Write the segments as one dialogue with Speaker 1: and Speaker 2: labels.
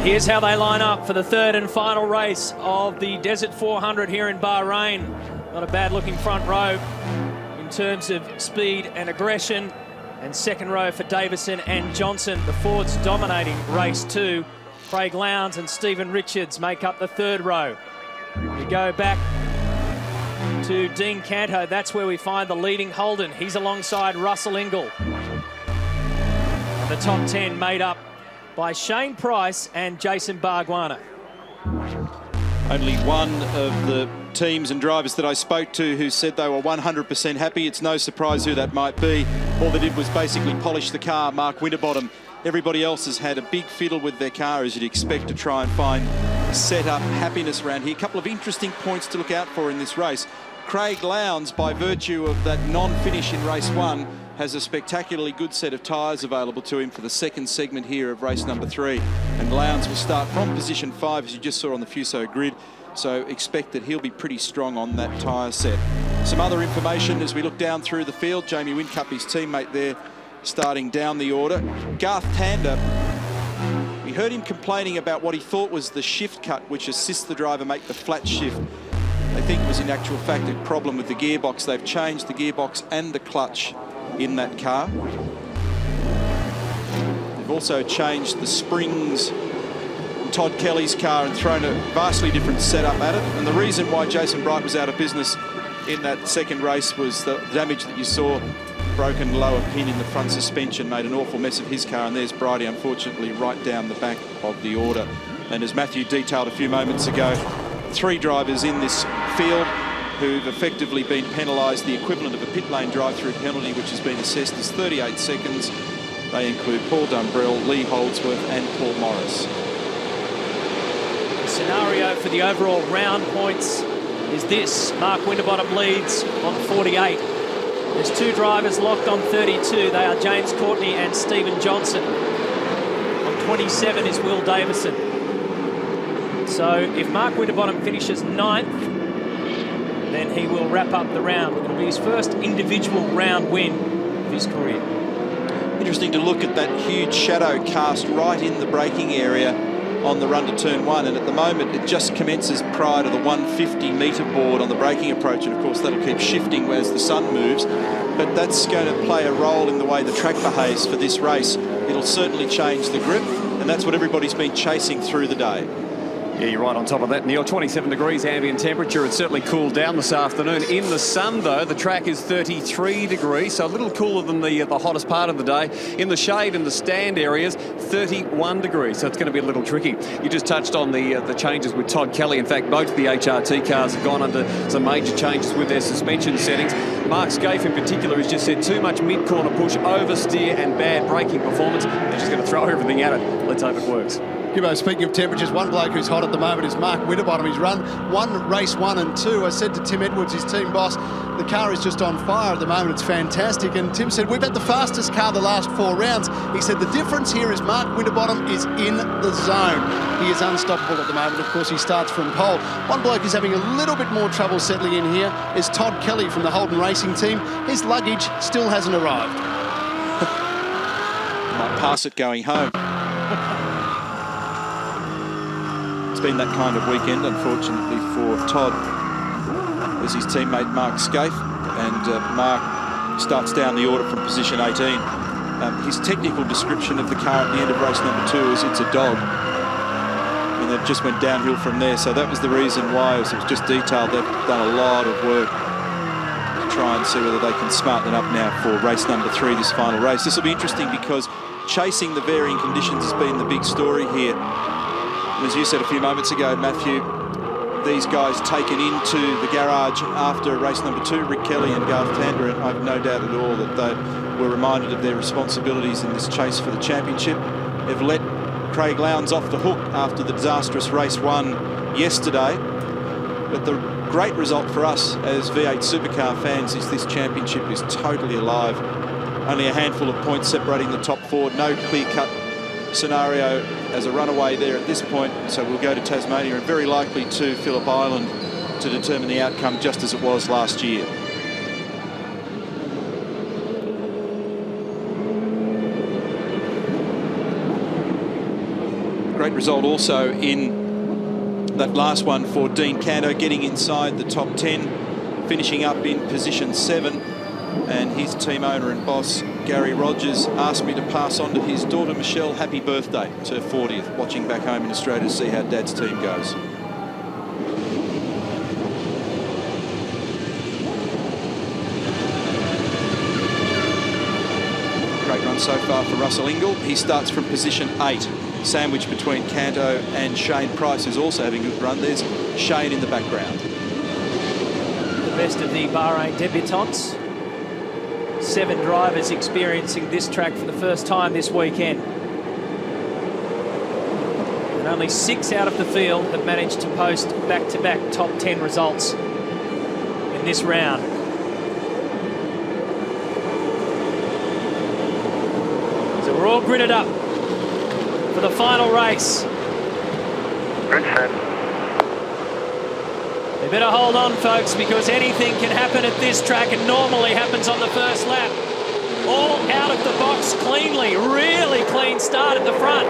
Speaker 1: Here's how they line up for the third and final race of the Desert 400 here in Bahrain. Not a bad looking front row in terms of speed and aggression. And second row for Davison and Johnson. The Fords dominating race 2. Craig Lowndes and Stephen Richards make up the third row. We go back to Dean Canto. That's where we find the leading Holden. He's alongside Russell Ingall. And the top 10 made up by Shane Price and Jason Bargwanna.
Speaker 2: Only one of the teams and drivers that I spoke to who said they were 100% happy. It's no surprise who that might be. All they did was basically polish the car, Mark Winterbottom. Everybody else has had a big fiddle with their car, as you'd expect, to try and find set-up happiness around here. A couple of interesting points to look out for in this race. Craig Lowndes, by virtue of that non-finish in race 1, has a spectacularly good set of tyres available to him for the second segment here of race number 3. And Lowndes will start from position 5, as you just saw on the Fuso grid. So expect that he'll be pretty strong on that tyre set. Some other information as we look down through the field. Jamie Whincup, his teammate there, starting down the order. Garth Tander, we heard him complaining about what he thought was the shift cut, which assists the driver make the flat shift. They think it was in actual fact a problem with the gearbox. They've changed the gearbox and the clutch in that car. They've also changed the springs in Todd Kelly's car and thrown a vastly different setup at it. And the reason why Jason Bright was out of business in that second race was the damage that you saw. Broken lower pin in the front suspension made an awful mess of his car, and there's Brighty, unfortunately, right down the back of the order. And as Matthew detailed a few moments ago, 3 drivers in this field who've effectively been penalised, the equivalent of a pit lane drive-through penalty, which has been assessed as 38 seconds. They include Paul Dumbrell, Lee Holdsworth and Paul Morris.
Speaker 1: The scenario for the overall round points is this. Mark Winterbottom leads on 48. There's 2 drivers locked on 32. They are James Courtney and Stephen Johnson. On 27 is Will Davison. So if Mark Winterbottom finishes 9th, then he will wrap up the round. It'll be his first individual round win of his career.
Speaker 2: Interesting to look at that huge shadow cast right in the braking area on the run to turn 1, and at the moment it just commences prior to the 150-metre board on the braking approach, and of course that'll keep shifting as the sun moves, but that's going to play a role in the way the track behaves for this race. It'll certainly change the grip, and that's what everybody's been chasing through the day.
Speaker 3: Yeah, you're right on top of that, Neil. 27 degrees ambient temperature. It's certainly cooled down this afternoon. In the sun, though, the track is 33 degrees, so a little cooler than the hottest part of the day. In the shade, in the stand areas, 31 degrees, so it's going to be a little tricky. You just touched on the changes with Todd Kelly. In fact, both of the HRT cars have gone under some major changes with their suspension settings. Mark Scaife, in particular, has just said too much mid-corner push, oversteer and bad braking performance. They're just going to throw everything at it. Let's hope it works.
Speaker 4: Gibbo, speaking of temperatures, one bloke who's hot at the moment is Mark Winterbottom. He's run race 1 and 2. I said to Tim Edwards, his team boss, the car is just on fire at the moment. It's fantastic. And Tim said, we've had the fastest car the last 4 rounds. He said, the difference here is Mark Winterbottom is in the zone. He is unstoppable at the moment. Of course, he starts from pole. One bloke who's having a little bit more trouble settling in here is Todd Kelly from the Holden Racing team. His luggage still hasn't arrived.
Speaker 2: Might pass it going home. Been that kind of weekend, unfortunately, for Todd, as his teammate Mark Scaife, and Mark starts down the order from position 18. His technical description of the car at the end of race number 2 is it's a dog, and it just went downhill from there. So that was the reason why, as it was just detailed, they've done a lot of work to try and see whether they can smarten it up now for race number 3, this final race. This will be interesting because chasing the varying conditions has been the big story here. As you said a few moments ago, Matthew, these guys taken into the garage after race number 2, Rick Kelly and Garth Tander, and I have no doubt at all that they were reminded of their responsibilities in this chase for the championship. They've let Craig Lowndes off the hook after the disastrous race 1 yesterday. But the great result for us as V8 Supercar fans is this championship is totally alive. Only a handful of points separating the top 4, no clear-cut scenario as a runaway there at this point, so we'll go to Tasmania and very likely to Phillip Island to determine the outcome, just as it was last year. Great result also in that last one for Dean Canto, getting inside the top 10, finishing up in position 7. And his team owner and boss, Gary Rogers, asked me to pass on to his daughter, Michelle, happy birthday. It's her 40th, watching back home in Australia to see how Dad's team goes. Great run so far for Russell Ingall. He starts from position 8, sandwiched between Canto and Shane Price, who's also having a good run. There's Shane in the background.
Speaker 1: The best of the Bahrain debutantes. 7 drivers experiencing this track for the first time this weekend. And only 6 out of the field have managed to post back-to-back top 10 results in this round. So we're all gridded up for the final race.
Speaker 5: Grid set.
Speaker 1: They better hold on, folks, because anything can happen at this track and normally happens on the first lap. All out of the box cleanly, really clean start at the front.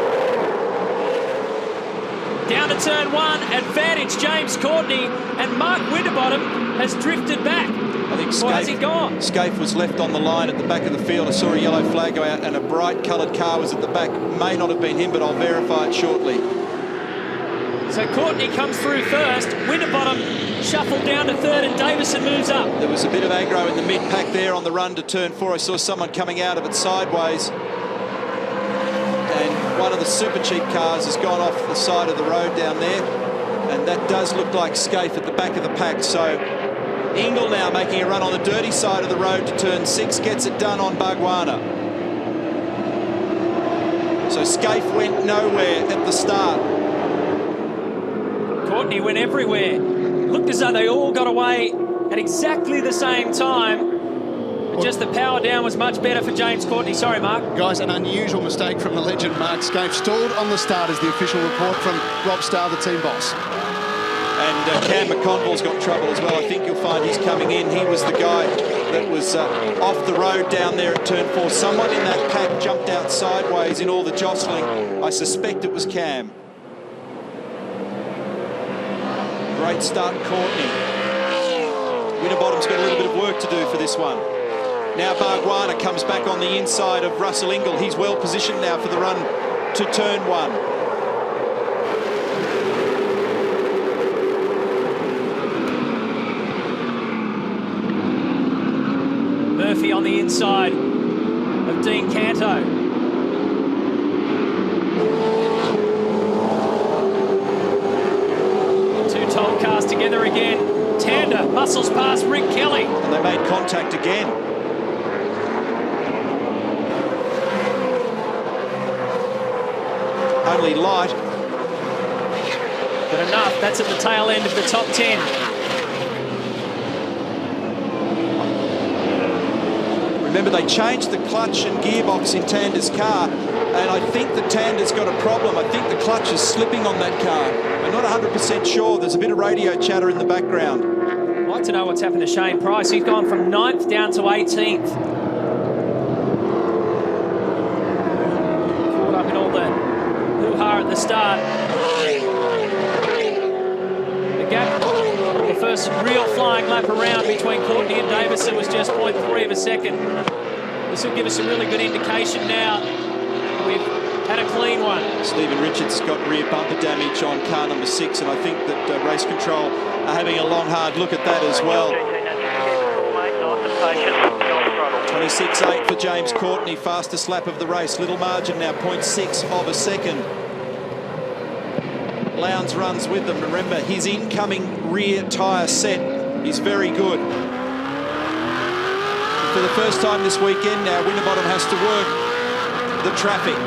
Speaker 1: Down to turn 1, advantage James Courtney, and Mark Winterbottom has drifted back.
Speaker 2: I think
Speaker 1: Or has he gone?
Speaker 2: Scaife was left on the line at the back of the field. I saw a yellow flag go out and a bright coloured car was at the back. May not have been him, but I'll verify it shortly.
Speaker 1: So Courtney comes through first, Winterbottom shuffled down to 3rd, and Davison moves up.
Speaker 2: There was a bit of aggro in the mid-pack there on the run to turn 4. I saw someone coming out of it sideways. And one of the super cheap cars has gone off the side of the road down there. And that does look like Scaife at the back of the pack. So Ingall now making a run on the dirty side of the road to turn 6, gets it done on Bargwanna. So Scaife went nowhere at the start.
Speaker 1: Courtney went everywhere. Looked as though they all got away at exactly the same time. But just the power down was much better for James Courtney. Sorry, Mark.
Speaker 4: Guys, an unusual mistake from the legend Mark Scaife. Stalled on the start is the official report from Rob Starr, the team boss.
Speaker 2: And Cam McConville's got trouble as well. I think you'll find he's coming in. He was the guy that was off the road down there at turn 4. Someone in that pack jumped out sideways in all the jostling. I suspect it was Cam. Great start, Courtney. Winterbottom's got a little bit of work to do for this one. Now Bargwanna comes back on the inside of Russell Ingall. He's well positioned now for the run to turn 1.
Speaker 1: Murphy on the inside of Dean Canto. Two cars together again. Tander muscles past Rick Kelly.
Speaker 2: And they made contact again. Only light.
Speaker 1: But enough, that's at the tail end of the top 10.
Speaker 2: Remember, they changed the clutch and gearbox in Tander's car, and I think that Tander's got a problem. I think the clutch is slipping on that car. I'm not 100% sure. There's a bit of radio chatter in the background.
Speaker 1: I'd like to know what's happened to Shane Price. He's gone from 9th down to 18th. Caught up in all the hoo-ha at the start. The gap, the first real flying lap around between Courtney and Davison was just 0.3 of a second. This will give us a really good indication now. We've had a clean one.
Speaker 2: Stephen Richards got rear bumper damage on car number 6, and I think that Race Control are having a long, hard look at that as well. 26.8 for James Courtney, fastest lap of the race. Little margin now, 0.6 of a second. Lowndes runs with them. Remember, his incoming rear tyre set is very good. For the first time this weekend now, Winterbottom has to work the traffic.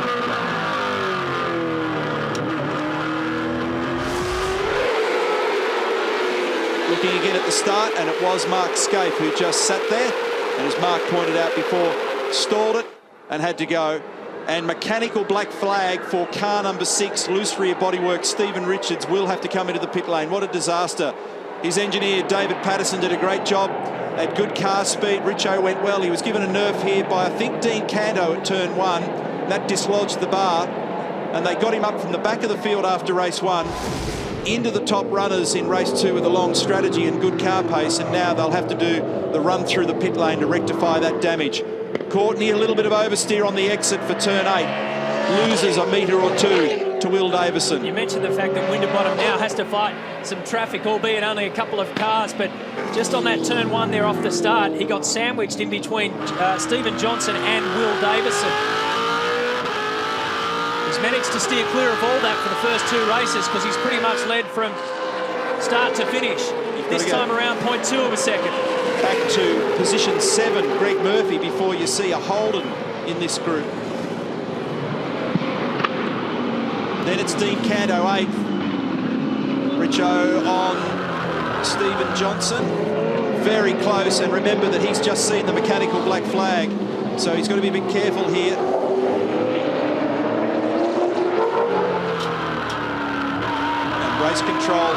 Speaker 2: Looking again at the start, and it was Mark Scaife who just sat there, and as Mark pointed out before, stalled it and had to go. And mechanical black flag for car number 6, loose rear bodywork. Stephen Richards will have to come into the pit lane. What a disaster. His engineer, David Patterson, did a great job at good car speed. Richo went well. He was given a nerf here by, I think, Dean Canto at turn 1. That dislodged the bar. and they got him up from the back of the field after race 1 into the top runners in race 2 with a long strategy and good car pace, and now they'll have to do the run through the pit lane to rectify that damage. Courtney, a little bit of oversteer on the exit for turn 8. Loses a metre or 2 to Will Davison.
Speaker 1: You mentioned the fact that Winterbottom now has to fight some traffic, albeit only a couple of cars, but just on that turn 1 there off the start, he got sandwiched in between Stephen Johnson and Will Davison. He's managed to steer clear of all that for the first 2 races because he's pretty much led from start to finish. This time around, 0.2 of a second.
Speaker 2: Back to position 7, Greg Murphy, before you see a Holden in this group. Then it's Dean Canto 8th. Richo on Stephen Johnson. Very close, and remember that he's just seen the mechanical black flag, so he's got to be a bit careful here. And race control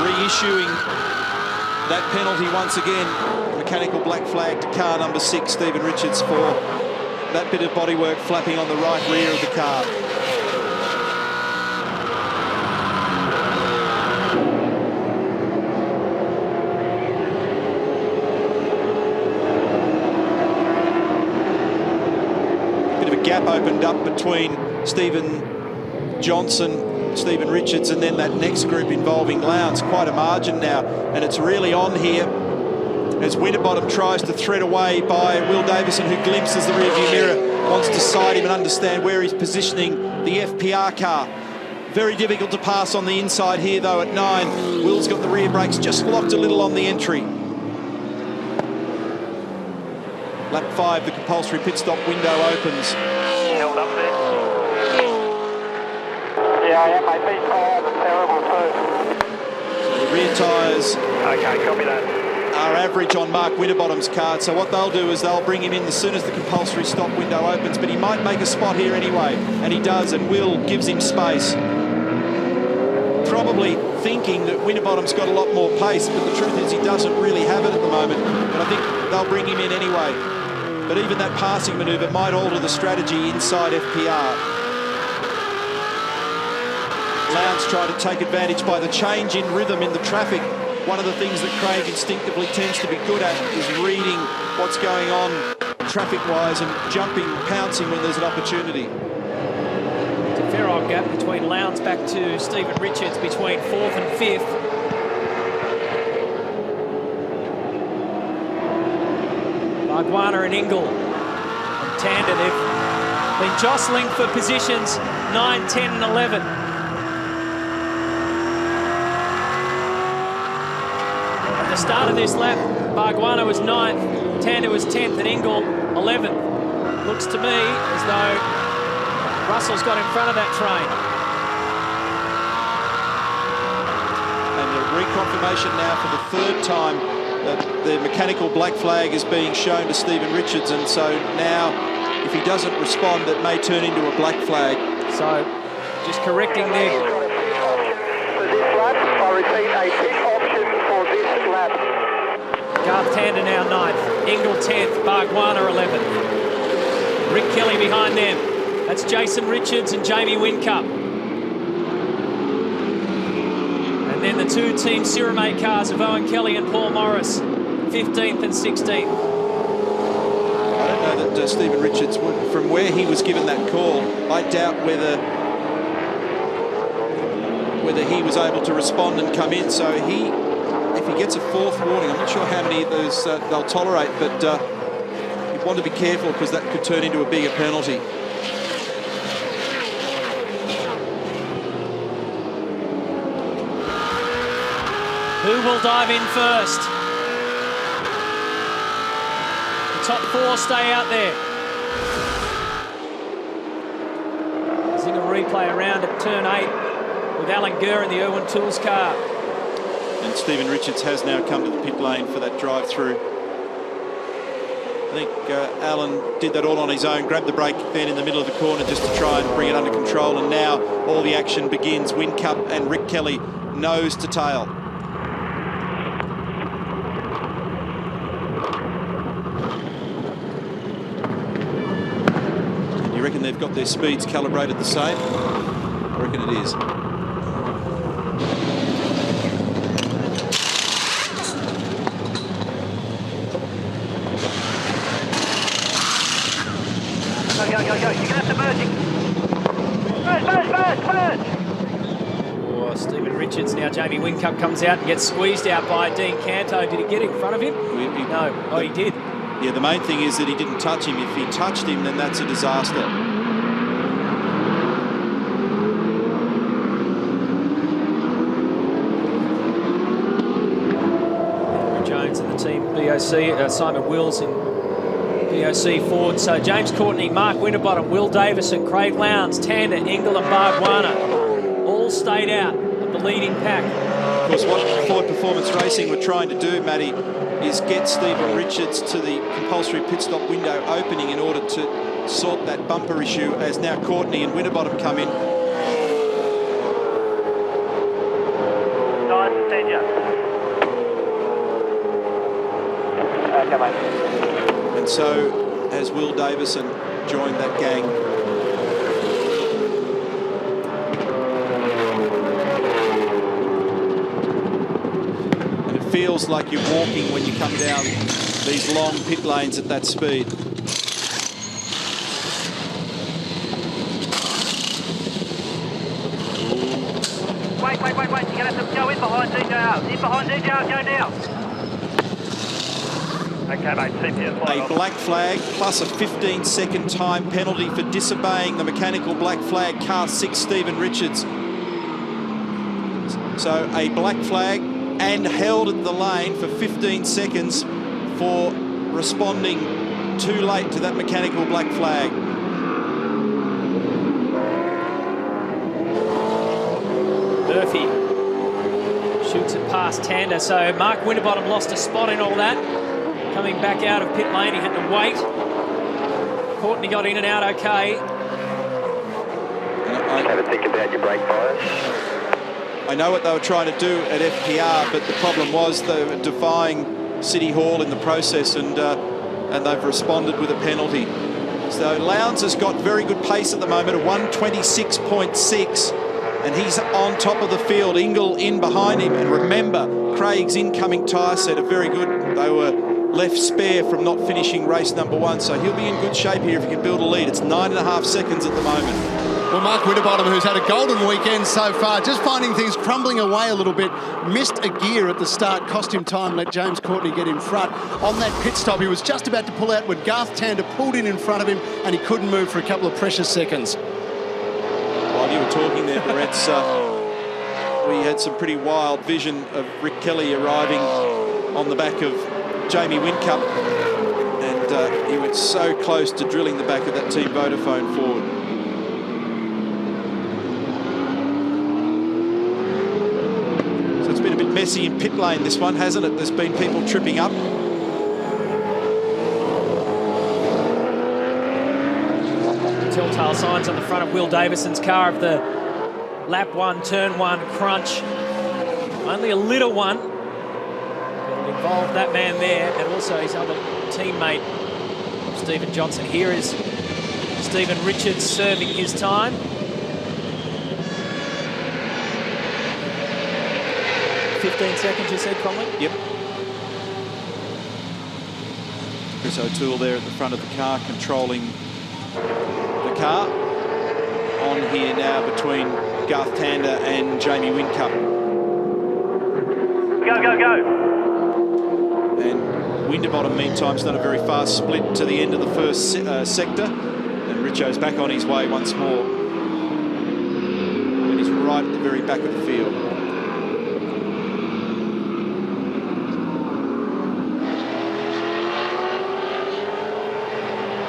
Speaker 2: reissuing that penalty once again. Mechanical black flag to car number 6, Stephen Richards, for that bit of bodywork flapping on the right rear of the car. Gap opened up between Stephen Johnson, Stephen Richards, and then that next group involving Lowndes. Quite a margin now, and it's really on here as Winterbottom tries to thread away by Will Davison, who glimpses the rearview mirror, wants to side him and understand where he's positioning the FPR car. Very difficult to pass on the inside here, though, at 9. Will's got the rear brakes just locked a little on the entry. Lap 5, the compulsory pit stop window opens.
Speaker 5: Held up there. Yeah, I am. My feet are terrible too.
Speaker 2: The rear tyres
Speaker 5: Okay, copy that.
Speaker 2: are average on Mark Winterbottom's car, so what they'll do is they'll bring him in as soon as the compulsory stop window opens, but he might make a spot here anyway, and he does, and Will gives him space. Probably thinking that Winterbottom's got a lot more pace, but the truth is he doesn't really have it at the moment, but I think they'll bring him in anyway. But even that passing manoeuvre might alter the strategy inside FPR. Lowndes tried to take advantage by the change in rhythm in the traffic. One of the things that Craig instinctively tends to be good at is reading what's going on traffic-wise and jumping, pouncing when there's an opportunity.
Speaker 1: It's a fair old gap between Lowndes back to Stephen Richards between 4th and 5th. Bargwanna and Ingle and Tander, they've been jostling for positions 9, 10 and 11. At the start of this lap, Bargwanna was 9th, Tander was 10th and Ingle 11th. Looks to me as though Russell's got in front of that train.
Speaker 2: And a reconfirmation now for the 3rd time that the mechanical black flag is being shown to Stephen Richards, and so now if he doesn't respond, that may turn into a black flag.
Speaker 1: So just correcting there.
Speaker 5: For this lap, I repeat, a pit option for this lap.
Speaker 1: Garth Tander now 9th, Ingle 10th, Bargwanna 11th. Rick Kelly behind them. That's Jason Richards and Jamie Whincup. And then the 2 Team Siramate cars of Owen Kelly and Paul Morris, 15th and 16th.
Speaker 2: I don't know that Stephen Richards, from where he was given that call, I doubt whether he was able to respond and come in. So if he gets a 4th warning, I'm not sure how many of those they'll tolerate, but you want to be careful because that could turn into a bigger penalty.
Speaker 1: Who will dive in first? The top 4 stay out there. Using a replay around at turn 8 with Alan Gurr in the Irwin Tools car.
Speaker 2: And Stephen Richards has now come to the pit lane for that drive-through. I think Alan did that all on his own, grabbed the brake then in the middle of the corner just to try and bring it under control, and now all the action begins. Whincup and Rick Kelly nose to tail. You reckon they've got their speeds calibrated the same? reckon it is.
Speaker 5: Go, go, go, go. You're going to have to merge. Merge.
Speaker 1: Oh, Stephen Richards. Now Jamie Whincup comes out and gets squeezed out by Dean Canto. Did he get in front of him? No. Oh, he did.
Speaker 2: Yeah, the main thing is that he didn't touch him. If he touched him, then that's a disaster.
Speaker 1: Jones and the team BOC, Simon Wills in BOC Ford. So James Courtney, Mark Winterbottom, Will Davison, Craig Lowndes, Tander, Engel and Bardwana all stayed out of the leading pack.
Speaker 2: Of course, what Ford Performance Racing were trying to do, Matty, is get Stephen Richards to the compulsory pit stop window opening in order to sort that bumper issue, as now Courtney and Winterbottom come in.
Speaker 5: Nice, Senior. Come on.
Speaker 2: And so has Will Davison joined that gang. And it feels like you're walking when you come down these long pit lanes at that speed.
Speaker 5: Wait. You're going to have to go in behind DJR. In behind DJR, go now. Okay, mate, CPS
Speaker 2: A black flag plus a 15-second time penalty for disobeying the mechanical black flag, car 6, Stephen Richards. So a black flag and held in the lane for 15 seconds for responding too late to that mechanical black flag.
Speaker 1: Murphy shoots it past Tander. So Mark Winterbottom lost a spot in all that. Coming back out of pit lane, he had to wait. Courtney got in and out okay.
Speaker 5: Have a think about your brake fires.
Speaker 2: I know what they were trying to do at FPR, but the problem was they were defying City Hall in the process, and they've responded with a penalty. So Lowndes has got very good pace at the moment, a 126.6, and he's on top of the field. Engel in behind him, and remember, Craig's incoming tyre set are very good. They were left spare from not finishing race number 1, so he'll be in good shape here if he can build a lead. It's 9.5 seconds at the moment.
Speaker 4: Well, Mark Winterbottom, who's had a golden weekend so far, just finding things crumbling away a little bit, missed a gear at the start, cost him time, let James Courtney get in front. On that pit stop, he was just about to pull out when Garth Tander pulled in front of him, and he couldn't move for a couple of precious seconds.
Speaker 2: While you were talking there, Barrett's, we had some pretty wild vision of Rick Kelly arriving on the back of Jamie Whincup, and he went so close to drilling the back of that Team Vodafone Ford. So it's been a bit messy in pit lane, this one, hasn't it? There's been people tripping up.
Speaker 1: Telltale signs on the front of Will Davison's car of the lap 1, turn 1 crunch. Only a little one. It'll involve that man there and also his other teammate, Stephen Johnson. Here is Stephen Richards serving his time. "15 seconds, you said, Conley?"
Speaker 2: Yep. Chris O'Toole there at the front of the car, controlling the car. On here now between Garth Tander and Jamie Whincup.
Speaker 5: Go.
Speaker 2: And Winterbottom, meantime, has done a very fast split to the end of the first sector. And Richo's back on his way once more. And he's right at the very back of the field.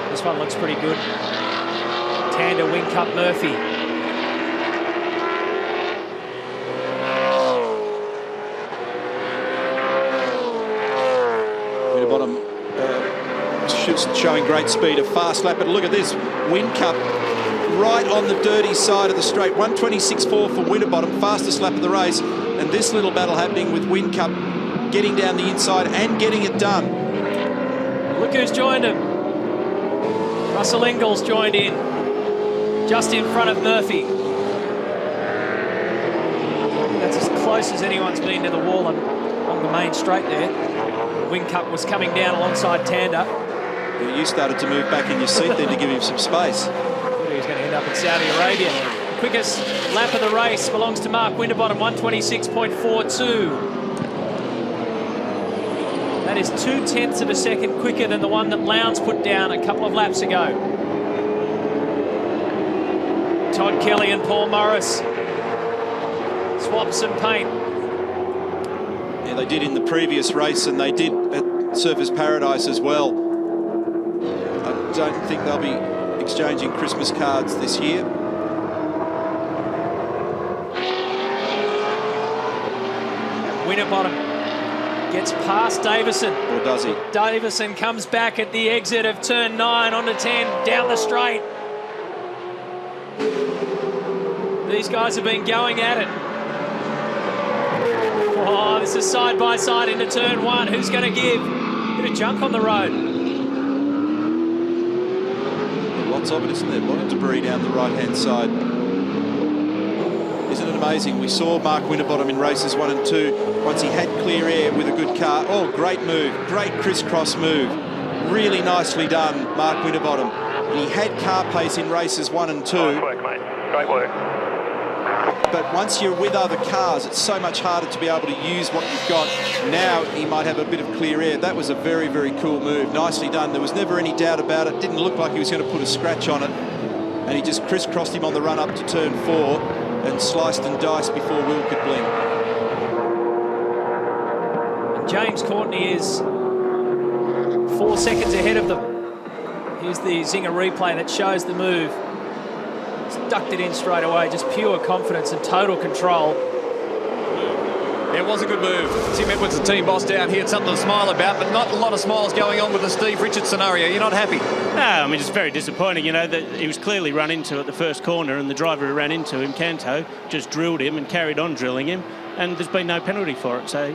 Speaker 1: This one looks pretty good. Tander, Whincup, Murphy.
Speaker 2: Winterbottom showing great speed, a fast lap, but look at this. Whincup right on the dirty side of the straight. 126.4 for Winterbottom, fastest lap of the race. And this little battle happening with Whincup getting down the inside and getting it done.
Speaker 1: Look who's joined him. Russell Ingall's joined in, just in front of Murphy. close as anyone's been to the wall on the main straight there. Whincup was coming down alongside Tander.
Speaker 2: Yeah, you started to move back in your seat then to give him some space.
Speaker 1: He was going to end up in Saudi Arabia. Quickest lap of the race belongs to Mark Winterbottom, 1:26.42. That is 0.2 of a second quicker than the one that Lowndes put down a couple of laps ago. Todd Kelly and Paul Morris swap some paint.
Speaker 2: Yeah, they did in the previous race, and they did at Surfers Paradise as well. I don't think they'll be exchanging Christmas cards this year.
Speaker 1: Winterbottom gets past Davison.
Speaker 2: Or does he?
Speaker 1: Davison comes back at the exit of turn 9 onto 10, down the straight. These guys have been going at it. Oh, this is side by side into turn 1. Who's going to give? Bit of junk on the road.
Speaker 2: Lots of it, isn't there? A lot of debris down the right-hand side. Isn't it amazing? We saw Mark Winterbottom in races 1 and 2. Once he had clear air with a good car. Oh, great move. Great crisscross move. Really nicely done, Mark Winterbottom. He had car pace in races 1 and 2.
Speaker 5: Nice work, mate. Great work.
Speaker 2: But once you're with other cars, it's so much harder to be able to use what you've got. Now he might have a bit of clear air. That was a very, very cool move. Nicely done. There was never any doubt about it. Didn't look like he was going to put a scratch on it. And he just crisscrossed him on the run up to turn 4 and sliced and diced before Will could blink.
Speaker 1: And James Courtney is 4 seconds ahead of them. Here's the Zinger replay that shows the move. Ducked it in straight away, just pure confidence and total control.
Speaker 3: It was a good move. Tim Edwards, the team boss down here, something to smile about, but not a lot of smiles going on with the Steve Richards scenario. You're not happy?
Speaker 6: No, I mean, it's very disappointing, you know, that he was clearly run into at the first corner, and the driver who ran into him, Canto, just drilled him and carried on drilling him, and there's been no penalty for it. So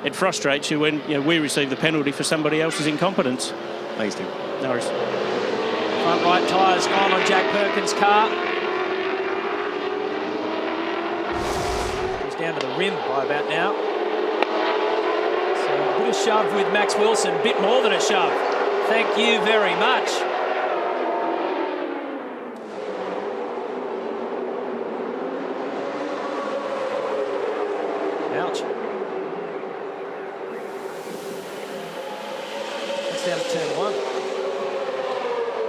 Speaker 6: it frustrates you when we receive the penalty for somebody else's incompetence.
Speaker 3: Thanks, Tim.
Speaker 6: No worries.
Speaker 1: Front right tyres gone on Jack Perkins' car. He's down to the rim by about now. So a bit of shove with Max Wilson, a bit more than a shove. Thank you very much. Ouch. That's down to turn 1.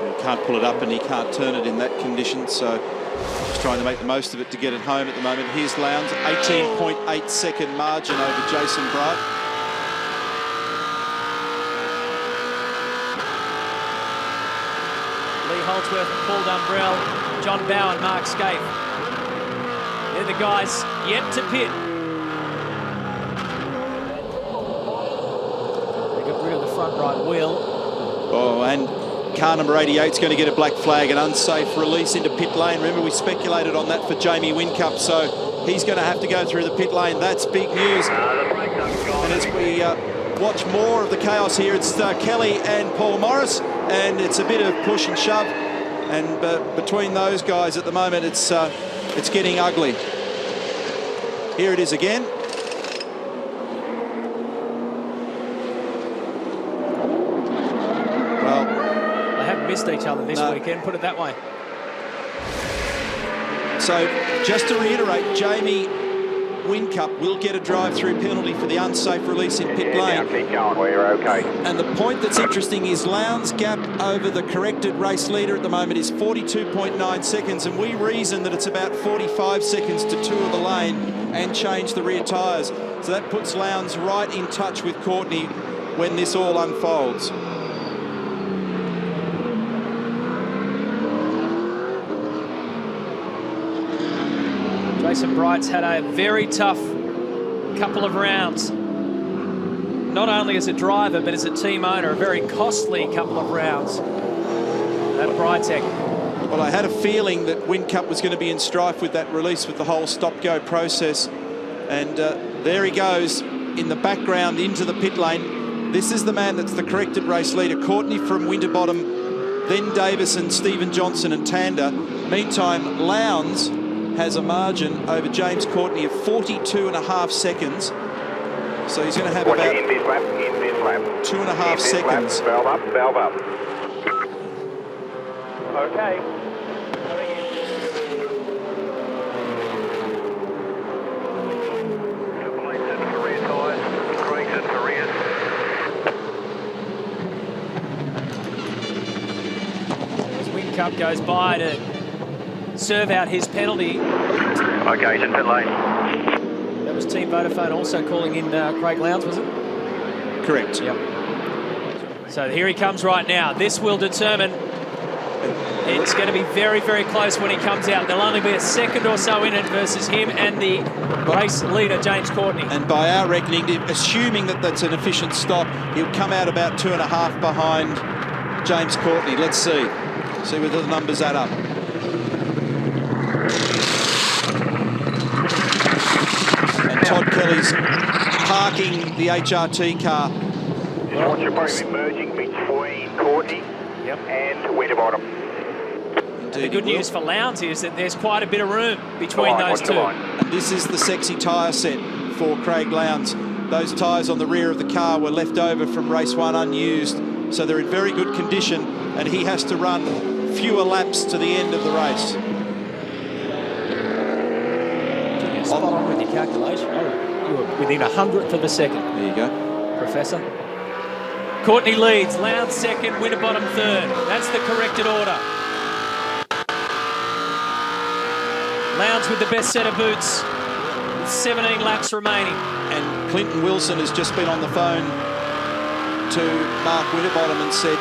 Speaker 2: He can't pull it up and he can't turn it in that condition, so he's trying to make the most of it to get it home at the moment. Here's Lowndes, 18.8 second margin over Jason Bright.
Speaker 1: Lee Holdsworth and Paul Dumbrell, John Bowen, Mark Scaife. They're the guys yet to pit. They got rid of the front right wheel.
Speaker 2: Oh, and car number 88 is going to get a black flag, an unsafe release into pit lane. Remember, we speculated on that for Jamie Whincup, so he's going to have to go through the pit lane. That's big news. And as we watch more of the chaos here, it's Kelly and Paul Morris, and it's a bit of push and shove. And between those guys at the moment, it's getting ugly. Here it is again.
Speaker 1: Missed each other this weekend, put it that way.
Speaker 2: So just to reiterate, Jamie Whincup will get a drive-through penalty for the unsafe release in pit lane.
Speaker 5: Keep going, we're okay.
Speaker 2: And the point that's interesting is Lowndes' gap over the corrected race leader at the moment is 42.9 seconds, and we reason that it's about 45 seconds to tour the lane and change the rear tyres. So that puts Lowndes right in touch with Courtney when this all unfolds.
Speaker 1: Jason Bright's had a very tough couple of rounds. Not only as a driver, but as a team owner, a very costly couple of rounds at Brightech.
Speaker 2: Well, I had a feeling that Whincup was going to be in strife with that release with the whole stop-go process. And there he goes in the background into the pit lane. This is the man that's the corrected race leader. Courtney from Winterbottom, then Davison, Stephen Johnson and Tander. Meantime, Lowndes has a margin over James Courtney of 42.5 seconds. So he's going to have about
Speaker 5: in this lap,
Speaker 2: 2.5 seconds.
Speaker 5: Valve up, valve up. Okay.
Speaker 1: Cup goes by to serve out his penalty.
Speaker 5: Okay, he's in pit lane.
Speaker 1: That was Team Vodafone also calling in Craig Lowndes, was it?
Speaker 2: Correct.
Speaker 1: Yep. So here he comes right now. This will determine. It's going to be very, very close when he comes out. There'll only be a second or so in it versus him and the race leader, James Courtney.
Speaker 2: And by our reckoning, assuming that that's an efficient stop, he'll come out about 2.5 behind James Courtney. Let's see. See whether the numbers add up. And Todd Kelly's parking the HRT car.
Speaker 5: Just watch your podium emerging between Courtney and Winterbottom.
Speaker 1: The good news for Lowndes is that there's quite a bit of room between those two.
Speaker 2: And this is the sexy tyre set for Craig Lowndes. Those tyres on the rear of the car were left over from race 1 unused, so they're in very good condition, and he has to run fewer laps to the end of the race.
Speaker 1: Spot on with your calculation. Oh, you were within 100th of a second.
Speaker 2: There you go.
Speaker 1: Professor. Courtney leads, Lowndes second, Winterbottom third. That's the corrected order. Lowndes with the best set of boots, with 17 laps remaining.
Speaker 2: And Clinton Wilson has just been on the phone to Mark Winterbottom and said,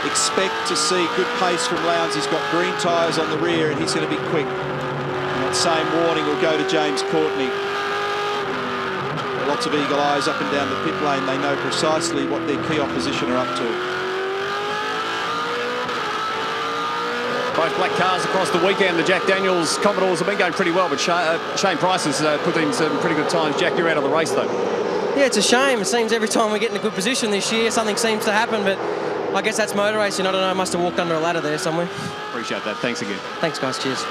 Speaker 2: expect to see good pace from Lowndes. He's got green tyres on the rear and he's going to be quick. And that same warning will go to James Courtney. Lots of eagle eyes up and down the pit lane. They know precisely what their key opposition are up to.
Speaker 3: Both black cars across the weekend. The Jack Daniels Commodores have been going pretty well, but Shane Price has put in some pretty good times. Jack, you're out of the race, though.
Speaker 7: Yeah, it's a shame. It seems every time we get in a good position this year, something seems to happen, but I guess that's motor racing. I don't know, I must have walked under a ladder there somewhere.
Speaker 3: Appreciate that. Thanks again.
Speaker 7: Thanks, guys. Cheers.
Speaker 5: 16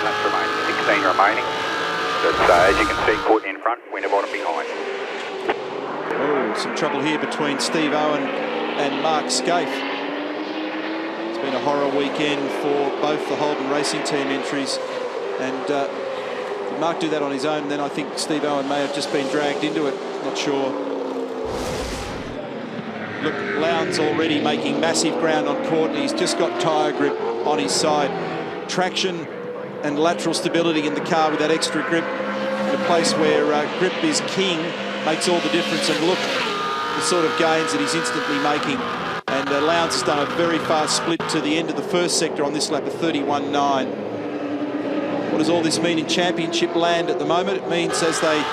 Speaker 5: laps remaining. 16 remaining. But as you can see, Courtney in front, Winterbottom behind.
Speaker 2: Oh, some trouble here between Steve Owen and Mark Scaife. It's been a horror weekend for both the Holden Racing Team entries, and did Mark do that on his own? Then I think Steve Owen may have just been dragged into it. Not sure. Look, Lowndes already making massive ground on Courtney. He's just got tyre grip on his side. Traction and lateral stability in the car with that extra grip in a place where grip is king makes all the difference. And look, the sort of gains that he's instantly making. And Lowndes has done a very fast split to the end of the first sector on this lap of 31.9. What does all this mean in championship land at the moment? It means as they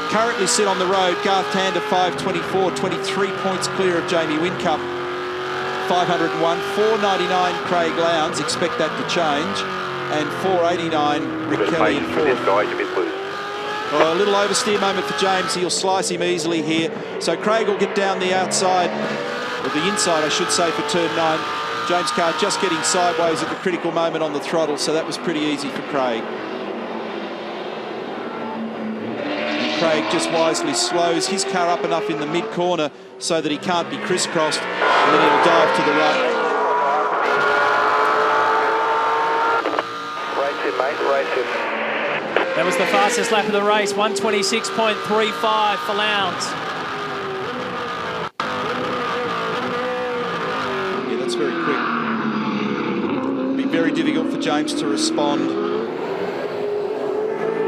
Speaker 2: currently sit on the road, Garth Tander 524, 23 points clear of Jamie Whincup, 501, 499 Craig Lowndes, expect that to change, and 489 Rick Kelly in fourth. Oh, a little oversteer moment for James. He'll slice him easily here. So Craig will get down the outside, or the inside I should say, for turn 9. James Carr just getting sideways at the critical moment on the throttle, so that was pretty easy for Craig. And Craig just wisely slows his car up enough in the mid-corner so that he can't be crisscrossed, and then he'll dive to the right.
Speaker 5: Race it, mate, race it.
Speaker 1: That was the fastest lap of the race, 126.35 for Lowndes.
Speaker 2: Yeah, that's very quick. It'll be very difficult for James to respond.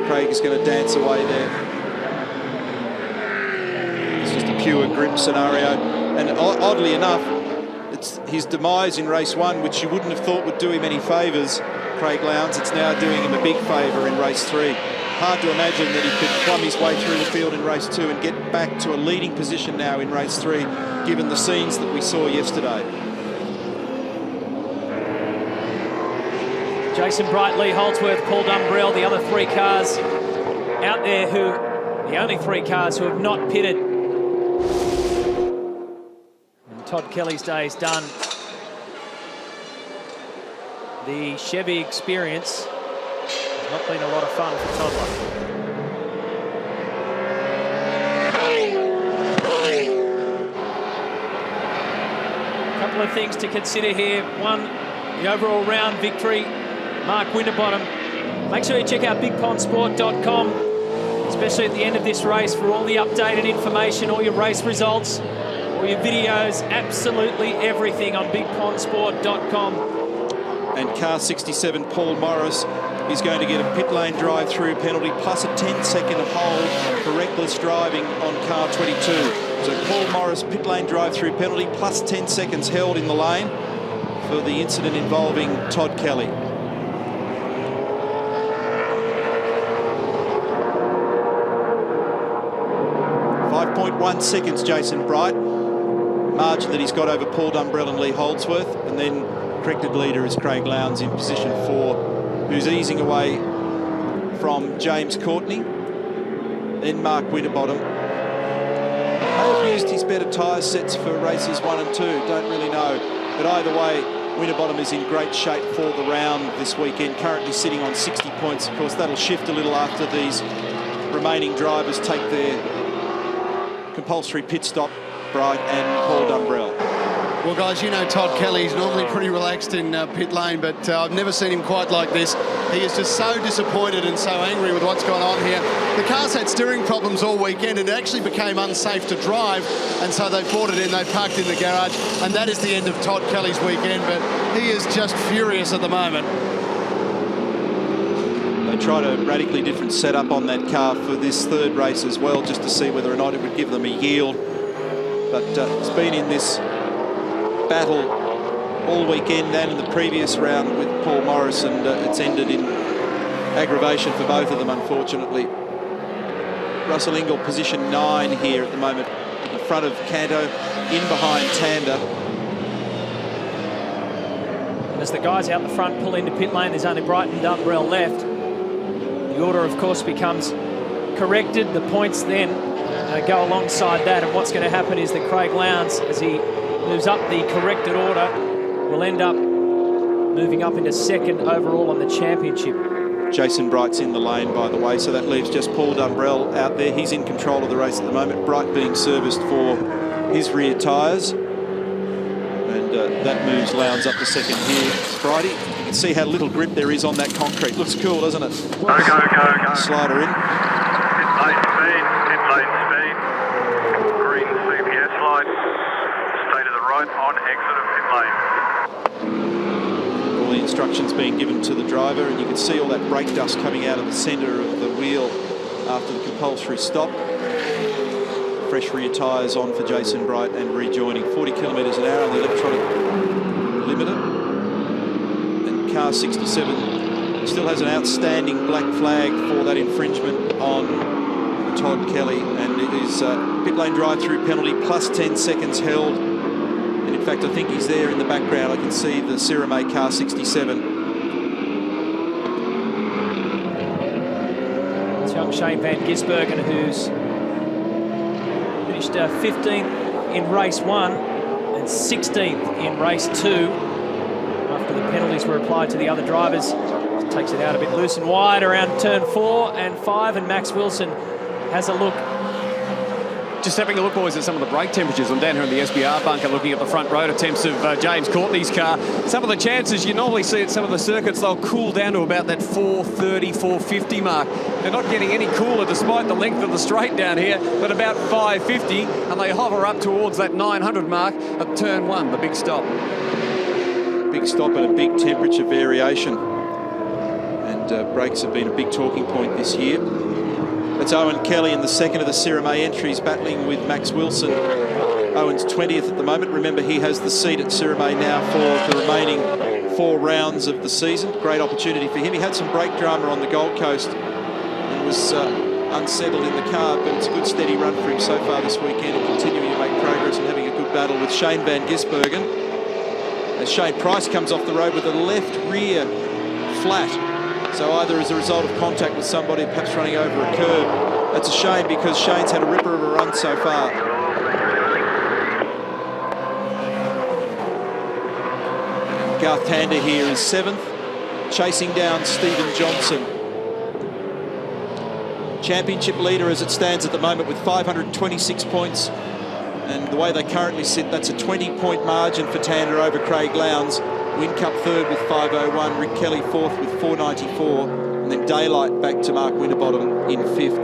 Speaker 2: Craig is going to dance away there. It's just a pure grip scenario. And oddly enough, it's his demise in race 1, which you wouldn't have thought would do him any favours, Craig Lowndes. It's now doing him a big favour in race 3. Hard to imagine that he could plumb his way through the field in race 2 and get back to a leading position now in race 3, given the scenes that we saw yesterday.
Speaker 1: Jason Bright, Lee Holdsworth, Paul Dumbrell, the other 3 cars out there the only 3 cars who have not pitted. And Todd Kelly's day is done. the Chevy experience has not been a lot of fun for Todd. A couple of things to consider here. One, the overall round victory, Mark Winterbottom. Make sure you check out bigpondsport.com, especially at the end of this race, for all the updated information, all your race results, all your videos, absolutely everything on bigpondsport.com.
Speaker 2: And car 67, Paul Morris, is going to get a pit lane drive-through penalty plus a 10-second hold for reckless driving on car 22. So Paul Morris, pit lane drive-through penalty plus 10 seconds held in the lane for the incident involving Todd Kelly. 5.1 seconds, Jason Bright. Margin that he's got over Paul Dumbrell and Lee Holdsworth. And then corrected leader is Craig Lowndes in position 4, who's easing away from James Courtney. Then Mark Winterbottom. May have used his better tyre sets for races 1 and 2, don't really know. But either way, Winterbottom is in great shape for the round this weekend, currently sitting on 60 points. Of course, that'll shift a little after these remaining drivers take their compulsory pit stop, Bright and Paul Dumbrell.
Speaker 4: Well, guys, you know Todd Kelly's normally pretty relaxed in pit lane, but I've never seen him quite like this. He is just so disappointed and so angry with what's gone on here. The car's had steering problems all weekend, and it actually became unsafe to drive, and so they brought it in, they parked in the garage, and that is the end of Todd Kelly's weekend, but he is just furious at the moment.
Speaker 2: They tried a radically different setup on that car for this third race as well, just to see whether or not it would give them a yield. But it's been in this battle all weekend and in the previous round with Paul Morris, and it's ended in aggravation for both of them, unfortunately. Russell Ingall, position 9 here at the moment, in front of Canto, in behind Tander.
Speaker 1: And as the guys out the front pull into pit lane, there's only Bright and Dumbrell left. The order, of course, becomes corrected. The points then go alongside that, and what's going to happen is that Craig Lowndes, as he moves up the corrected order, will end up moving up into second overall on the championship.
Speaker 2: Jason Bright's in the lane, by the way, so that leaves just Paul Dumbrell out there. He's in control of the race at the moment. Bright being serviced for his rear tyres. And that moves Lowndes up to second here. Friday, you can see how little grip there is on that concrete. Looks cool, doesn't it?
Speaker 5: Go.
Speaker 2: Slider in.
Speaker 5: Pit lane speed. Green CPS light. Stay to the right on exit of pit lane.
Speaker 2: All the instructions being given to the driver, and you can see all that brake dust coming out of the centre of the wheel after the compulsory stop. Fresh rear tyres on for Jason Bright and rejoining. 40 kilometres an hour on the electronic limiter. And car 67 still has an outstanding black flag for that infringement on Todd Kelly, and it is pit lane drive-through penalty plus 10 seconds held. And in fact, I think he's there in the background. I can see the Cirame car 67.
Speaker 1: It's young Shane Van Gisbergen, who's finished 15th in race 1 and 16th in race 2 after the penalties were applied to the other drivers. Takes it out a bit loose and wide around turn 4 and 5, and Max Wilson has a look.
Speaker 3: Just having a look, boys, at some of the brake temperatures. I'm down here in the SBR bunker looking at the front road attempts of James Courtney's car. Some of the chances you normally see at some of the circuits, they'll cool down to about that 430, 450 mark. They're not getting any cooler despite the length of the straight down here, but about 550, and they hover up towards that 900 mark at turn 1, the big stop.
Speaker 2: Big stop and a big temperature variation. And brakes have been a big talking point this year. That's Owen Kelly in the second of the Cirame entries, battling with Max Wilson. Owen's 20th at the moment. Remember, he has the seat at Cirame now for the remaining 4 rounds of the season. Great opportunity for him. He had some brake drama on the Gold Coast and was unsettled in the car, but it's a good steady run for him so far this weekend, and continuing to make progress and having a good battle with Shane Van Gisbergen. As Shane Price comes off the road with a left rear flat. So either as a result of contact with somebody, perhaps running over a curb. That's a shame, because Shane's had a ripper of a run so far. Garth Tander here is 7th. chasing down Stephen Johnson. Championship leader as it stands at the moment with 526 points. And the way they currently sit, that's a 20-point margin for Tander over Craig Lowndes. Whincup third with 501, Rick Kelly fourth with 494, and then Daylight back to Mark Winterbottom in fifth.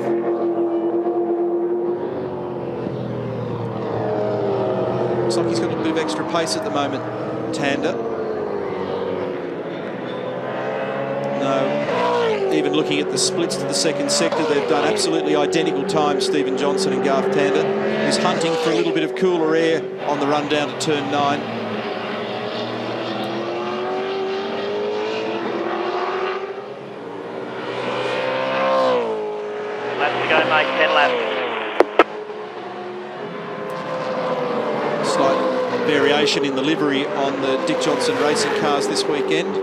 Speaker 2: Looks like he's got a bit of extra pace at the moment, Tander. No, even looking at the splits to the second sector, they've done absolutely identical times, Stephen Johnson and Garth Tander. He's hunting for a little bit of cooler air on the run down to turn 9.
Speaker 8: Laps to go, mate, 10 laps.
Speaker 2: Slight variation in the livery on the Dick Johnson racing cars this weekend,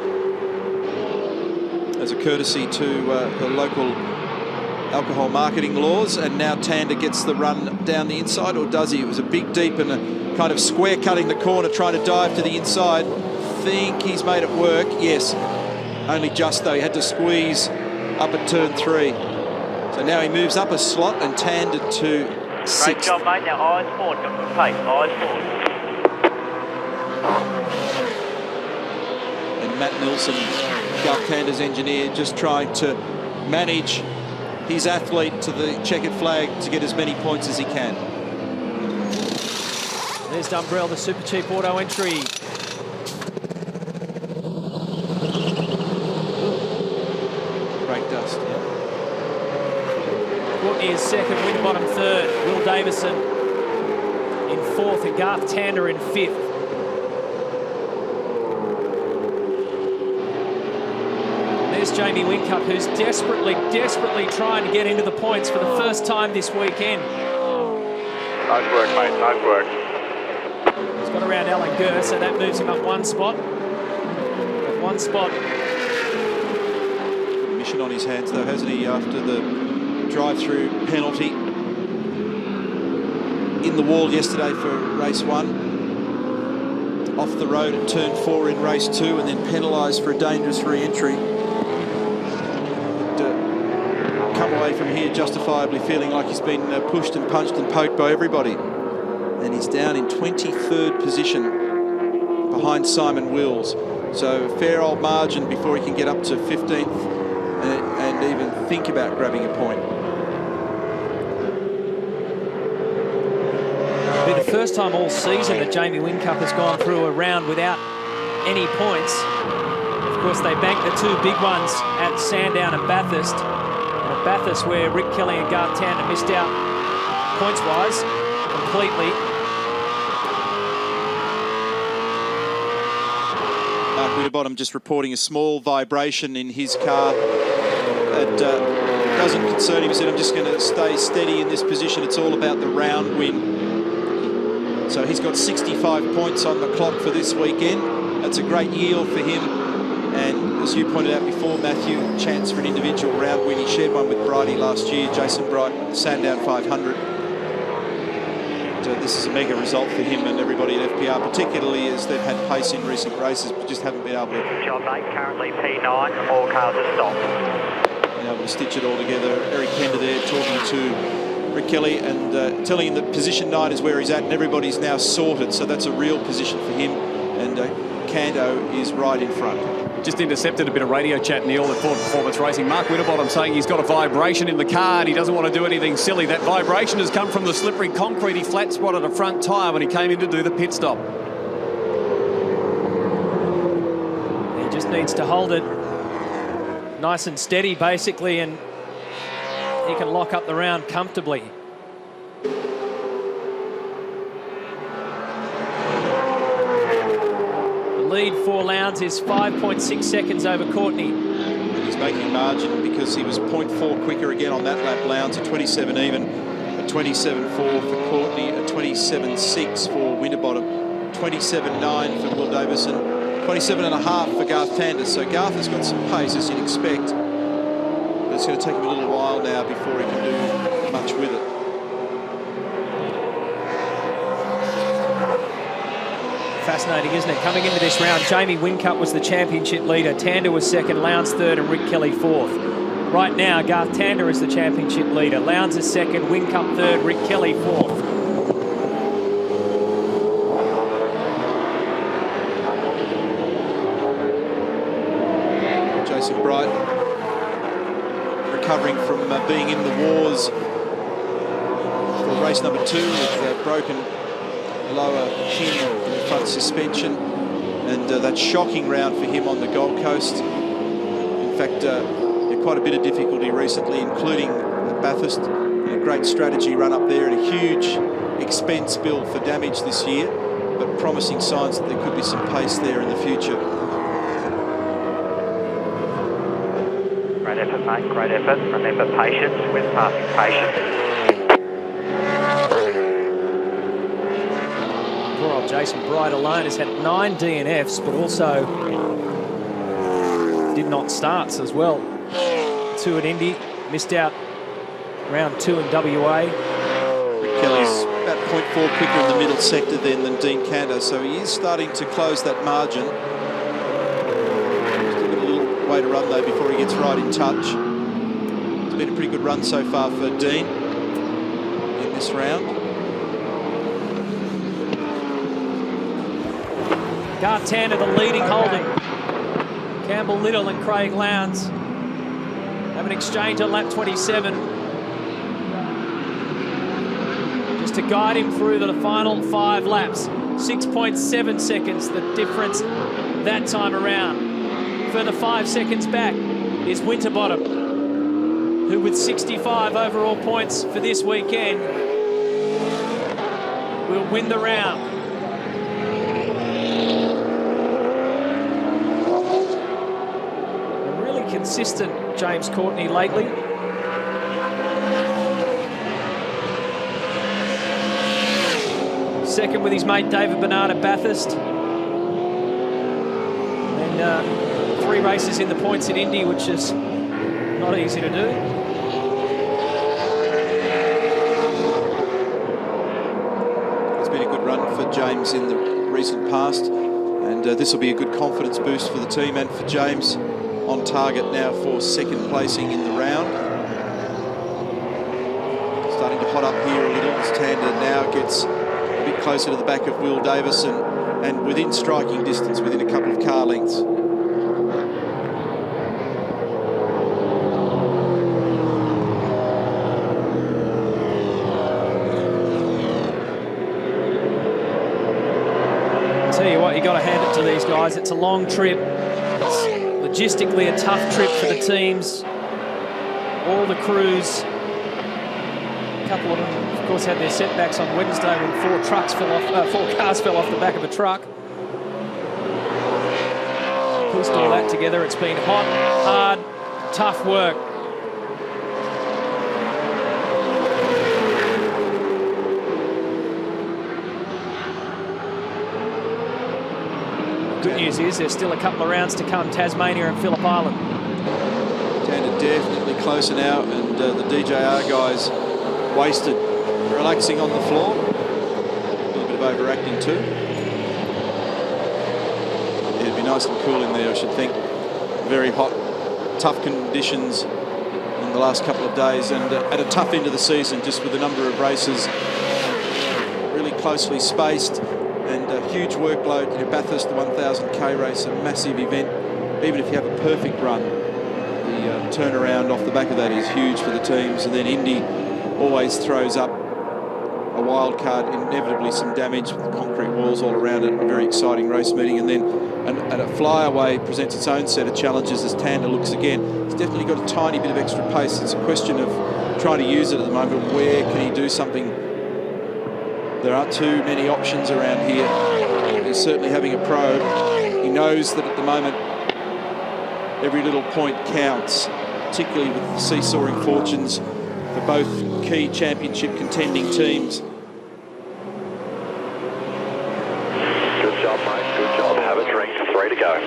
Speaker 2: as a courtesy to the local alcohol marketing laws. And now Tander gets the run down the inside, or does he? It was a big deep and a kind of square cutting the corner, trying to dive to the inside. Think he's made it work. Yes, only just though. He had to squeeze up at turn 3. So now he moves up a slot and Tander to 6th.
Speaker 8: Great job, mate. Now eyes forward, got good pace, eyes forward.
Speaker 2: And Matt Nilsson, Garth Tander's engineer, just trying to manage his athlete to the checkered flag to get as many points as he can.
Speaker 1: There's Dumbrell, the super cheap auto entry.
Speaker 2: Brake dust, yeah.
Speaker 1: Courtney is second, Winterbottom third, Will Davison in fourth, and Garth Tander in fifth. There's Jamie Whincup, who's desperately trying to get into the points for the first time this weekend.
Speaker 5: Nice work, mate, nice work.
Speaker 1: He's got around Alan Gurr, so that moves him up one spot. Got one spot.
Speaker 2: Mission on his hands though, hasn't he, after the drive-through penalty in the wall yesterday for race 1. Off the road at turn 4 in race 2, and then penalised for a dangerous re-entry. Come away from here justifiably feeling like he's been pushed and punched and poked by everybody. And he's down in 23rd position behind Simon Wills. So fair old margin before he can get up to 15th and even think about grabbing a point.
Speaker 1: It'll be the first time all season that Jamie Whincup has gone through a round without any points. Of course, they banked the 2 big ones at Sandown and Bathurst. Bathurst, where Rick Kelly and Garth Tander missed out points-wise completely.
Speaker 2: Mark Winterbottom just reporting a small vibration in his car. It doesn't concern him. He said, I'm just going to stay steady in this position. It's all about the round win. So he's got 65 points on the clock for this weekend. That's a great yield for him. And as you pointed out before, Matthew, chance for an individual round win. He shared one with Bridie last year, Jason Bright, with the Sandown 500. So this is a mega result for him and everybody at FPR, particularly as they've had pace in recent races, but just haven't been able to...
Speaker 8: Job, mate, currently P9, all cars are stopped.
Speaker 2: Been able to stitch it all together. Eric Pender there talking to Rick Kelly and telling him that position 9 is where he's at, and everybody's now sorted, so that's a real position for him. And Kando is right in front.
Speaker 3: Just intercepted a bit of radio chat in the All at Ford Performance Racing. Mark Winterbottom saying he's got a vibration in the car and he doesn't want to do anything silly. That vibration has come from the slippery concrete. He flat spotted a front tyre when he came in to do the pit stop.
Speaker 1: He just needs to hold it nice and steady, basically, and he can lock up the round comfortably. Lead for Lowndes is 5.6 seconds over Courtney.
Speaker 2: And he's making margin because he was 0.4 quicker again on that lap. Lowndes at 27 even, at 27.4 for Courtney, at 27.6 for Winterbottom, 27.9 for Will Davison, 27.5 for Garth Tander. So Garth has got some pace, as you'd expect, but it's going to take him a little while now before he can do much with it.
Speaker 1: Fascinating, isn't it? Coming into this round, Jamie Whincup was the championship leader, Tander was second, Lowndes third and Rick Kelly fourth. Right now, Garth Tander is the championship leader. Lowndes is second, Whincup third, Rick Kelly fourth.
Speaker 2: Jason Bright recovering from being in the wars for race number 2 with broken lower shin in the front suspension, and that shocking round for him on the Gold Coast. In fact, quite a bit of difficulty recently, including at Bathurst. A great strategy run up there, and a huge expense bill for damage this year, but promising signs that there could be some pace there in the future.
Speaker 8: Great effort, mate, great effort. Remember, patience with passing, patience.
Speaker 1: Poor old Jason Bright alone has had 9 DNFs, but also did not starts as well. 2 at Indy, missed out round 2 in WA.
Speaker 2: Rick Kelly's about 0.4 quicker in the middle sector then than Dean Cantor, so he is starting to close that margin. Still got a little way to run though before he gets right in touch. It's been a pretty good run so far for Dean in this round.
Speaker 1: Garth Tander, the leading holding. Campbell Little and Craig Lowndes have an exchange on lap 27. Just to guide him through the final 5 laps. 6.7 seconds, the difference that time around. Further 5 seconds back is Winterbottom, who with 65 overall points for this weekend will win the round. Consistent James Courtney lately. Second with his mate David Bernard at Bathurst. And 3 races in the points in Indy, which is not easy to do.
Speaker 2: It's been a good run for James in the recent past, and this will be a good confidence boost for the team and for James. On target now for second placing in the round. Starting to hot up here a little as Tander now gets a bit closer to the back of Will Davis and within striking distance, within a couple of car lengths.
Speaker 1: I'll tell you what, you got to hand it to these guys. It's a long trip. It's logistically a tough trip for the teams, all the crews. A couple of them, of course, had their setbacks on Wednesday when 4 cars fell off the back of a truck. Pieced all that together. It's been hot, hard, tough work. Good news is there's still a couple of rounds to come, Tasmania and Phillip Island.
Speaker 2: Tander definitely closer now, and the DJR guys wasted, relaxing on the floor. A little bit of overacting too. Yeah, it'd be nice and cool in there, I should think. Very hot, tough conditions in the last couple of days, and at a tough end of the season, just with a number of races really closely spaced. And a huge workload. Bathurst, the 1,000k race, a massive event. Even if you have a perfect run, the turnaround off the back of that is huge for the teams. And then Indy always throws up a wild card, inevitably some damage with the concrete walls all around it. A very exciting race meeting. And then a flyaway presents its own set of challenges as Tander looks again. He's definitely got a tiny bit of extra pace. It's a question of trying to use it at the moment. Where can he do something? There aren't too many options around here. He's certainly having a probe. He knows that at the moment, every little point counts, particularly with the seesawing fortunes for both key championship contending teams.
Speaker 5: Good job, mate. Good job. Have a drink. 3 to go.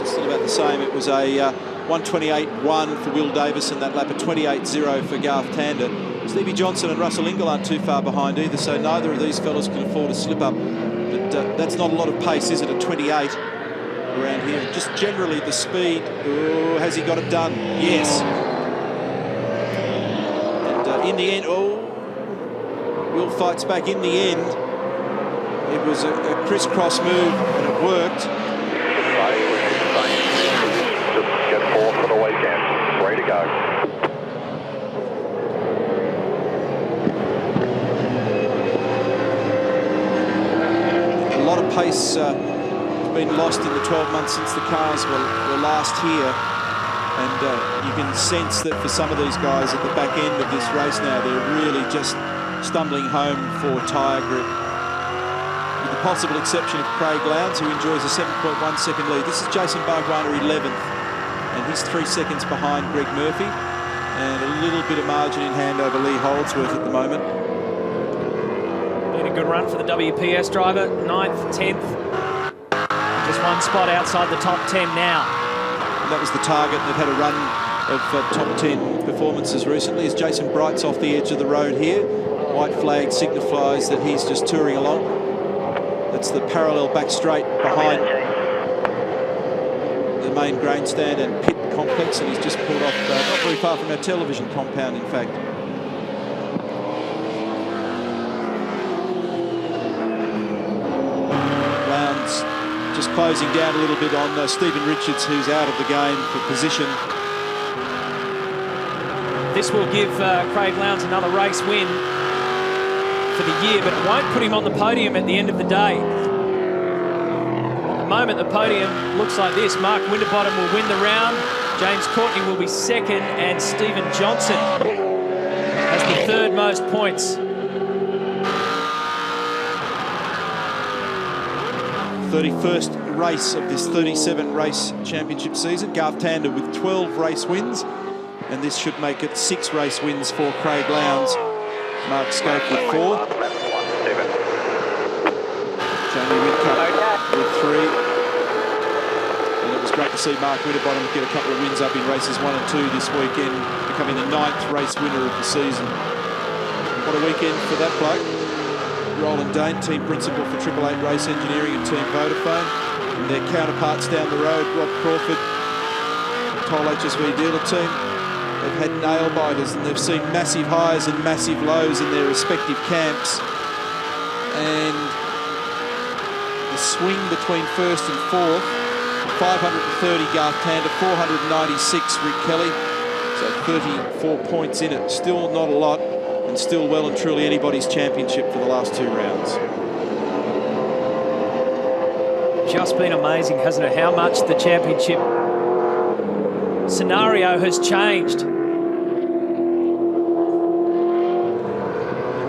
Speaker 2: Still about the same. It was a 1:28.1 for Will Davison, that lap of 28.0 for Garth Tander. Stevie Johnson and Russell Ingall aren't too far behind either, so neither of these fellas can afford a slip up. But that's not a lot of pace, is it, at 28 around here? Just generally the speed. Oh, has he got it done? Yes. And in the end, Will fights back in the end. It was a crisscross move and it worked.
Speaker 5: Just get fourth for the weekend. 3 to go.
Speaker 2: A lot of pace has been lost in the 12 months since the cars were last here. And you can sense that for some of these guys at the back end of this race now, they're really just stumbling home for tyre grip. With the possible exception of Craig Lowndes, who enjoys a 7.1 second lead. This is Jason Bargwanna 11th, and he's 3 seconds behind Greg Murphy, and a little bit of margin in hand over Lee Holdsworth at the moment.
Speaker 1: Been a good run for the WPS driver, 9th, 10th. Just one spot outside the top 10 now.
Speaker 2: And that was the target. They've had a run of top 10 performances recently. As Jason Bright's off the edge of the road here. White flag signifies that he's just touring along. That's the parallel back straight behind the main grandstand and pit complex, and he's just pulled off not very far from our television compound, in fact. Lowndes just closing down a little bit on Stephen Richards, who's out of the game for position.
Speaker 1: This will give Craig Lowndes another race win for the year, but it won't put him on the podium at the end of the day. At the moment, the podium looks like this. Mark Winterbottom will win the round. James Courtney will be second, and Stephen Johnson has the third most points.
Speaker 2: 31st race of this 37-race championship season. Garth Tander with 12 race wins, and this should make it 6 race wins for Craig Lowndes. Mark Scope with 4. Jamie Whitcup with 3. And it was great to see Mark Winterbottom get a couple of wins up in races 1 and 2 this weekend, becoming the 9th race winner of the season. What a weekend for that bloke. Roland Dane, team principal for Triple Eight Race Engineering and Team Vodafone. And their counterparts down the road, Rob Crawford, Toll HSV dealer team. They've had nail-biters and they've seen massive highs and massive lows in their respective camps. And the swing between first and fourth, 530 Garth Tander, 496 Rick Kelly. So 34 points in it. Still not a lot, and still well and truly anybody's championship for the last 2 rounds.
Speaker 1: Just been amazing, hasn't it, how much the championship scenario has changed.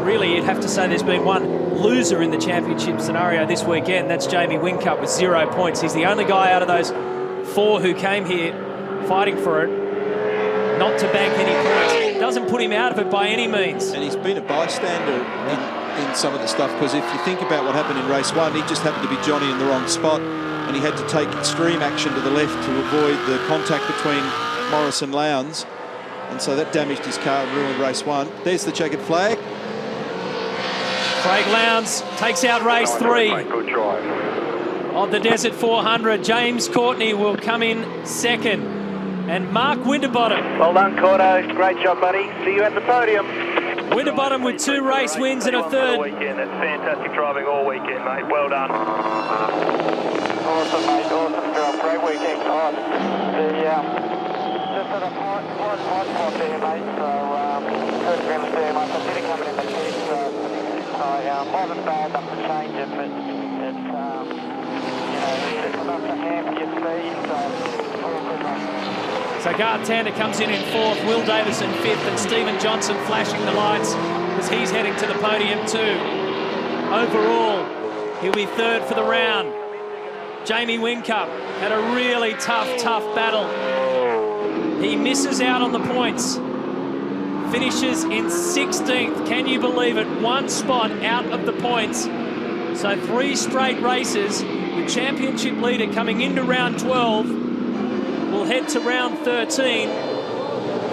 Speaker 1: Really, you'd have to say there's been one loser in the championship scenario this weekend. That's Jamie Whincup with 0 points. He's the only guy out of those 4 who came here fighting for it not to bank any points. Doesn't put him out of it by any means.
Speaker 2: And he's been a bystander in some of the stuff, because if you think about what happened in race 1, he just happened to be Johnny in the wrong spot, and he had to take extreme action to the left to avoid the contact between Morris and Lowndes, and so that damaged his car and ruined race 1. There's the checkered flag.
Speaker 1: Craig Lowndes takes out race 3 of the Desert 400. James Courtney will come in second, and Mark Winterbottom.
Speaker 8: Well done, Cordo. Great job, buddy. See you at the podium.
Speaker 1: Winterbottom with 2 race wins and a third.
Speaker 5: That's fantastic driving all weekend, mate. Well done.
Speaker 8: Awesome, mate. Awesome job. Great weekend. Just at a point there, mate. So, couldn't really see much. I did it coming in the pit, so wasn't bad enough to change it, but it's, it's enough to hamper your speed, so all good, mate.
Speaker 1: So Garth Tander comes in 4th, Will Davison 5th, and Stephen Johnson flashing the lights as he's heading to the podium too. Overall, he'll be 3rd for the round. Jamie Whincup had a really tough battle. He misses out on the points. Finishes in 16th. Can you believe it? 1 spot out of the points. So 3 straight races with championship leader coming into round 12. will head to round 13,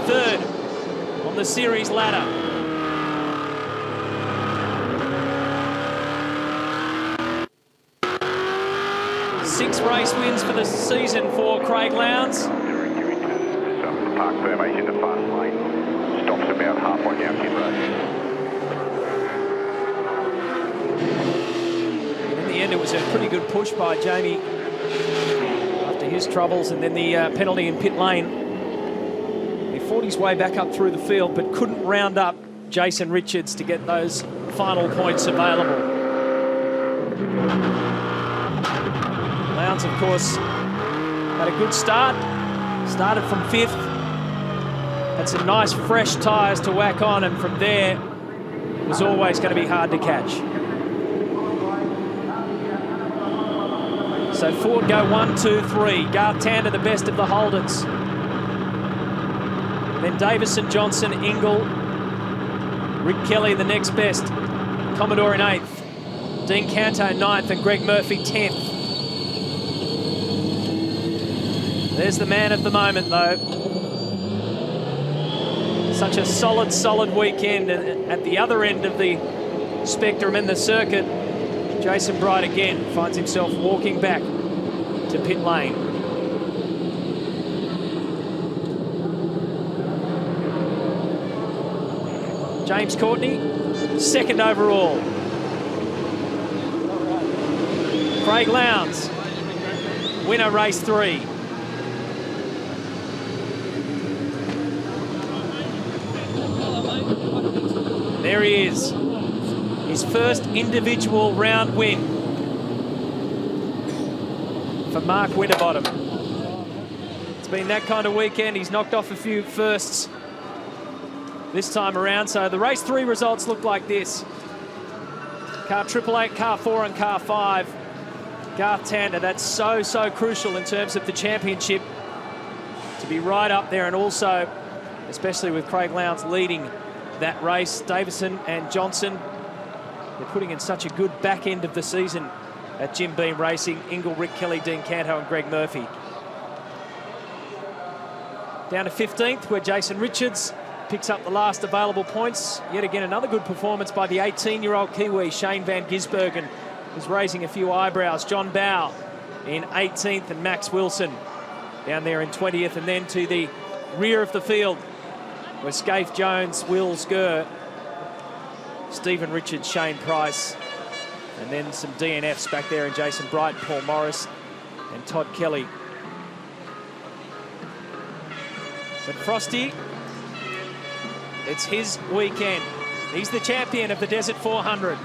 Speaker 1: third on the series ladder. Six race wins for the season for Craig Lowndes.
Speaker 5: The park surveys into fast lane. Stops about halfway down pit road.
Speaker 1: In the end, it was a pretty good push by Jamie after his troubles, and then the penalty in pit lane. He fought his way back up through the field, but couldn't round up Jason Richards to get those final points available. Lowndes, of course, had a good start. Started from 5th. Had some nice fresh tyres to whack on, and from there it was always going to be hard to catch. So Ford go 1, 2, 3. Garth Tander the best of the holders. Then Davison, Johnson, Ingle, Rick Kelly the next best. Commodore in 8th. Dean Canto 9th, and Greg Murphy 10th. There's the man of the moment, though. Such a solid weekend. And at the other end of the spectrum in the circuit, Jason Bright again finds himself walking back to pit lane. James Courtney, 2nd overall. Craig Lowndes, winner race 3. There he is, his first individual round win for Mark Winterbottom. It's been that kind of weekend. He's knocked off a few firsts this time around. So the race 3 results look like this. Car 888, car 4 and car 5. Garth Tander, that's so crucial in terms of the championship to be right up there, and also, especially with Craig Lowndes leading that race. Davison and Johnson, they're putting in such a good back end of the season at Jim Beam Racing. Ingle, Rick Kelly, Dean Canto and Greg Murphy. Down to 15th, where Jason Richards picks up the last available points. Yet again, another good performance by the 18-year-old Kiwi, Shane Van Gisbergen, who's raising a few eyebrows. John Bow in 18th, and Max Wilson down there in 20th. And then to the rear of the field, where Scaife Jones, Will Skur, Stephen Richards, Shane Price, and then some DNFs back there in Jason Bright, Paul Morris and Todd Kelly. But Frosty, it's his weekend. He's the champion of the Desert 400.